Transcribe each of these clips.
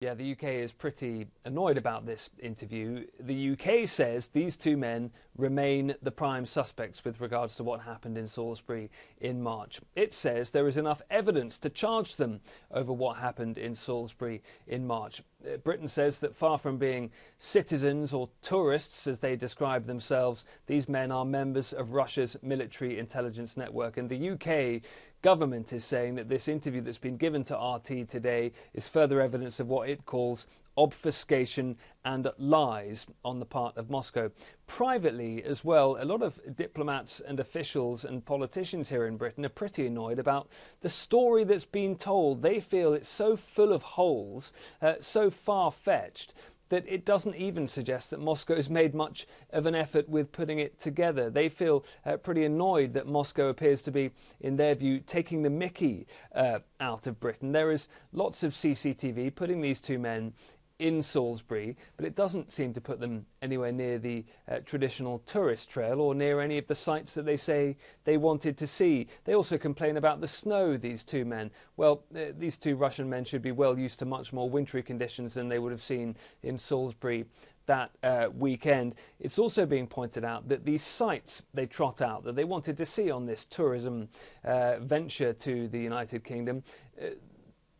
Yeah, the UK is pretty annoyed about this interview. The UK says these two men remain the prime suspects with regards to what happened in Salisbury in March. It says there is enough evidence to charge them over what happened in Salisbury in March. Britain says that far from being citizens or tourists, as they describe themselves, these men are members of Russia's military intelligence network. And the UK government is saying that this interview that's been given to RT today is further evidence of what it calls obfuscation and lies on the part of Moscow. Privately as well, a lot of diplomats and officials and politicians here in Britain are pretty annoyed about the story that's been told. They feel it's so full of holes, so far-fetched, that it doesn't even suggest that Moscow's made much of an effort with putting it together. They feel pretty annoyed that Moscow appears to be, in their view, taking the mickey out of Britain. There is lots of CCTV putting these two men in Salisbury, but it doesn't seem to put them anywhere near the traditional tourist trail or near any of the sites that they say they wanted to see. They also complain about the snow, these two men. Well, these two Russian men should be well used to much more wintry conditions than they would have seen in Salisbury that weekend. It's also being pointed out that these sites they trot out that they wanted to see on this tourism venture to the United Kingdom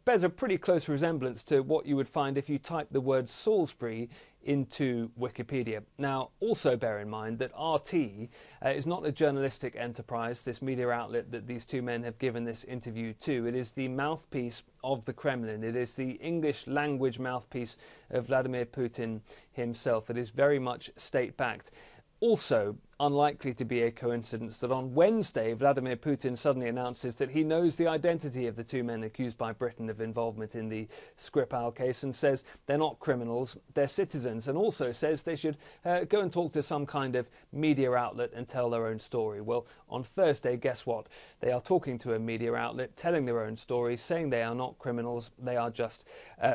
bears a pretty close resemblance to what you would find if you type the word Salisbury into Wikipedia. Now, also bear in mind that RT is not a journalistic enterprise, this media outlet that these two men have given this interview to. It is the mouthpiece of the Kremlin. It is the English language mouthpiece of Vladimir Putin himself. It is very much state-backed. Also, unlikely to be a coincidence that on Wednesday, Vladimir Putin suddenly announces that he knows the identity of the two men accused by Britain of involvement in the Skripal case and says they're not criminals, they're citizens, and also says they should go and talk to some kind of media outlet and tell their own story. Well, on Thursday, guess what? They are talking to a media outlet, telling their own story, saying they are not criminals, they are just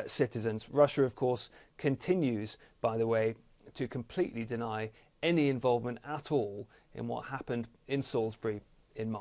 citizens. Russia, of course, continues, by the way, to completely deny any involvement at all in what happened in Salisbury in March.